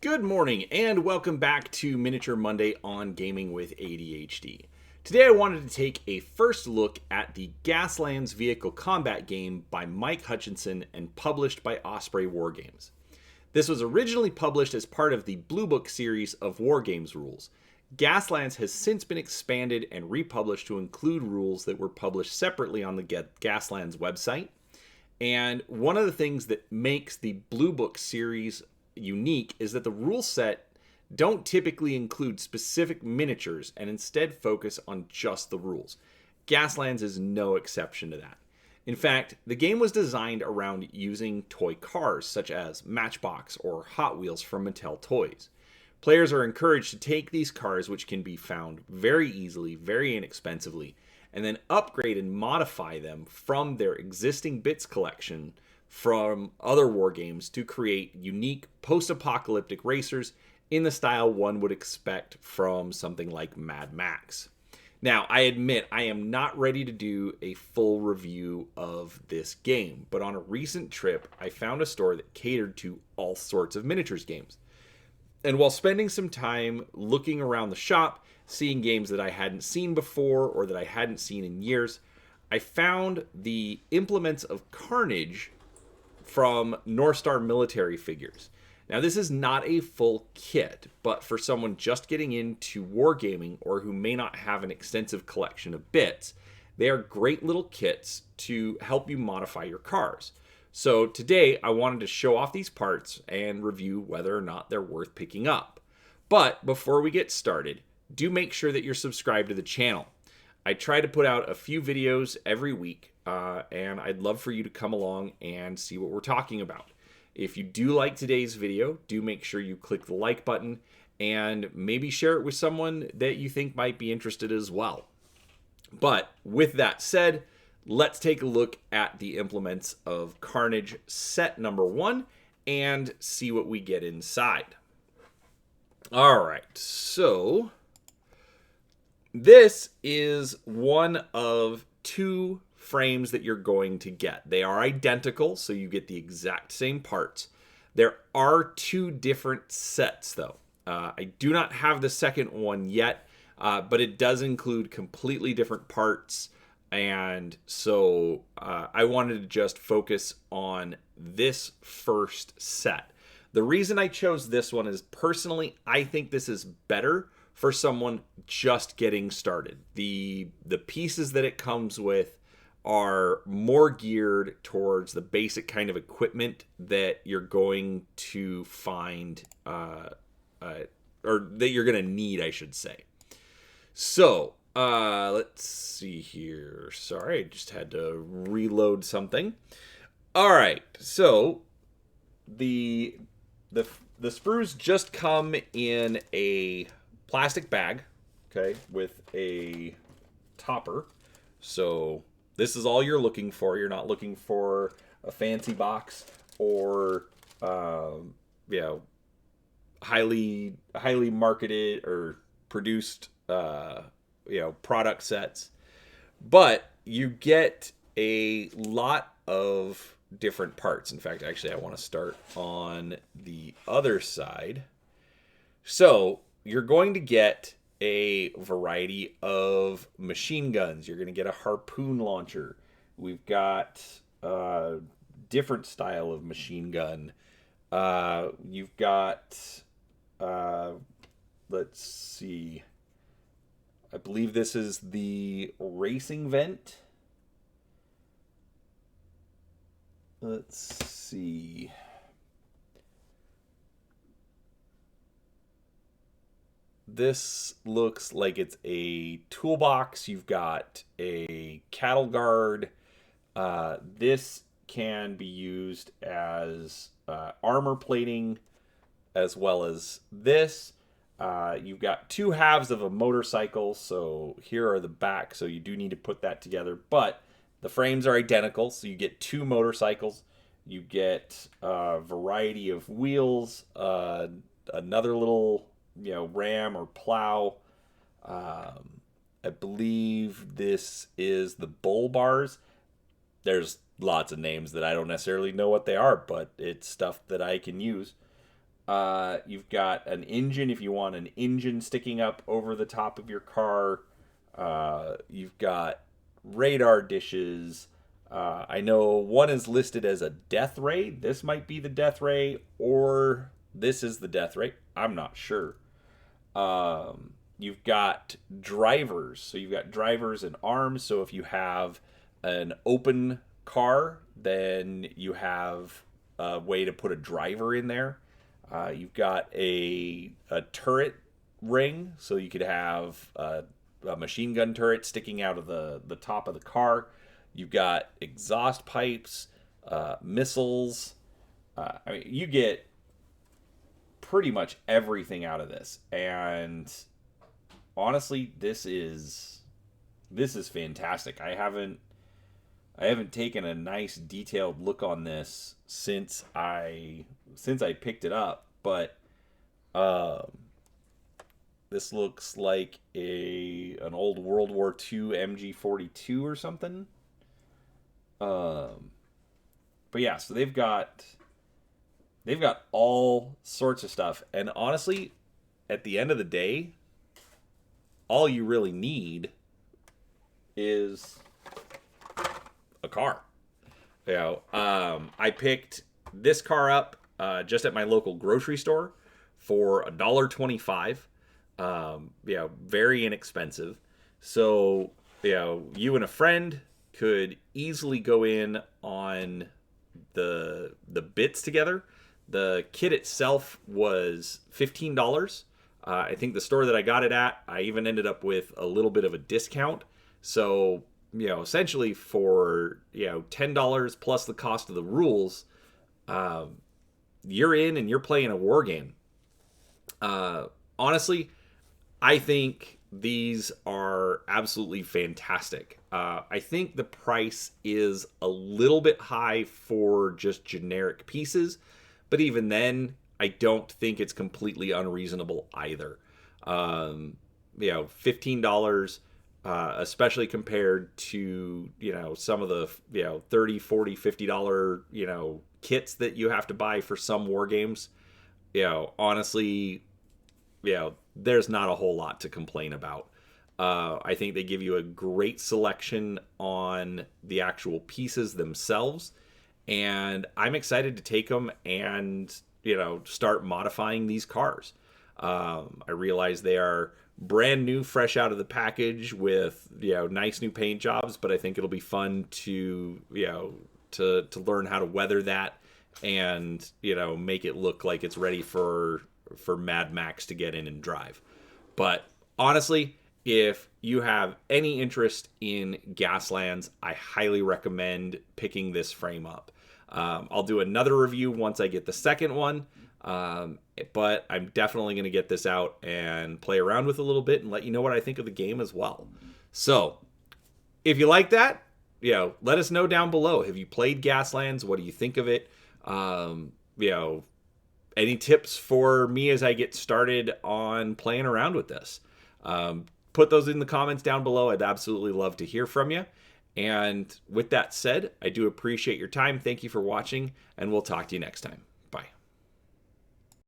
Good morning and welcome back to Miniature Monday on Gaming with ADHD. Today I wanted to take a first look at the Gaslands vehicle combat game by Mike Hutchinson and published by Osprey Wargames. This was originally published as part of the Blue Book series of Wargames rules. Gaslands has since been expanded and republished to include rules that were published separately on the Gaslands website. And one of the things that makes the Blue Book series unique is that the rule set don't typically include specific miniatures and instead focus on just the rules. Gaslands is no exception to that. In fact, the game was designed around using toy cars such as Matchbox or Hot Wheels from Mattel Toys. Players are encouraged to take these cars, which can be found very easily, very inexpensively, and then upgrade and modify them from their existing bits collection from other war games to create unique post-apocalyptic racers in the style one would expect from something like Mad Max. Now, I admit I am not ready to do a full review of this game, but on a recent trip, I found a store that catered to all sorts of miniatures games. And while spending some time looking around the shop, seeing games that I hadn't seen before or that I hadn't seen in years, I found the implements of Carnage from North Star Military Figures. Now, this is not a full kit, but for someone just getting into wargaming or who may not have an extensive collection of bits, they are great little kits to help you modify your cars. So today, I wanted to show off these parts and review whether or not they're worth picking up. But before we get started, do make sure that you're subscribed to the channel. I try to put out a few videos every week, and I'd love for you to come along and see what we're talking about. If you do like today's video, do make sure you click the like button and maybe share it with someone that you think might be interested as well. But with that said, let's take a look at the implements of Carnage set number 1 and see what we get inside. All right, so this is one of two frames that you're going to get. They are identical, so you get the exact same parts. There are two different sets, though. I do not have the second one yet, but it does include completely different parts, and so I wanted to just focus on this first set. The reason I chose this one is personally, I think this is better for someone just getting started. The pieces that it comes with are more geared towards the basic kind of equipment that you're going to find, or that you're going to need, I should say. So, let's see here. Sorry, I just had to reload something. All right, so the sprues just come in a plastic bag, okay, with a topper. So this is all you're looking for. You're not looking for a fancy box or highly marketed or produced product sets. But you get a lot of different parts. In fact, actually I want to start on the other side. So you're going to get a variety of machine guns. You're going to get a harpoon launcher. We've got a different style of machine gun. You've got, let's see, I believe this is the racing vent. Let's see. This looks like it's a toolbox. You've got a cattle guard. This can be used as armor plating, as well as this. You've got two halves of a motorcycle. So here are the back. So you do need to put that together. But the frames are identical. So you get two motorcycles. You get a variety of wheels. Another little ram or plow. I believe this is the bull bars. There's lots of names that I don't necessarily know what they are, but it's stuff that I can use. You've got an engine if you want an engine sticking up over the top of your car. You've got radar dishes. I know one is listed as a death ray. This might be the death ray, or this is the death ray. I'm not sure. You've got drivers. So you've got drivers and arms. So if you have an open car, then you have a way to put a driver in there. You've got a turret ring. So you could have a machine gun turret sticking out of the top of the car. You've got exhaust pipes, missiles. I mean, you get pretty much everything out of this. And honestly, this is fantastic. I haven't taken a nice detailed look on this since I picked it up, but this looks like an old World War II MG42 or something. But yeah, so they've got all sorts of stuff, and honestly, at the end of the day, all you really need is a car. I picked this car up just at my local grocery store for $1.25. Very inexpensive. So, you and a friend could easily go in on the bits together. The kit itself was $15. I think the store that I got it at, I even ended up with a little bit of a discount. So, essentially for, $10 plus the cost of the rules, you're in and you're playing a war game. Honestly, I think these are absolutely fantastic. I think the price is a little bit high for just generic pieces, but even then, I don't think it's completely unreasonable either. $15, especially compared to, some of the, $30, $40, $50, kits that you have to buy for some war games. Honestly, there's not a whole lot to complain about. I think they give you a great selection on the actual pieces themselves, and I'm excited to take them and start modifying these cars. I realize they are brand new, fresh out of the package with nice new paint jobs, but I think it'll be fun to to learn how to weather that and make it look like it's ready for Mad Max to get in and drive. But honestly, if you have any interest in Gaslands, I highly recommend picking this frame up. I'll do another review once I get the second one, but I'm definitely going to get this out and play around with it a little bit and let you know what I think of the game as well. So, if you like that, let us know down below. Have you played Gaslands? What do you think of it? Any tips for me as I get started on playing around with this? Put those in the comments down below. I'd absolutely love to hear from you. And with that said, I do appreciate your time. Thank you for watching, and we'll talk to you next time.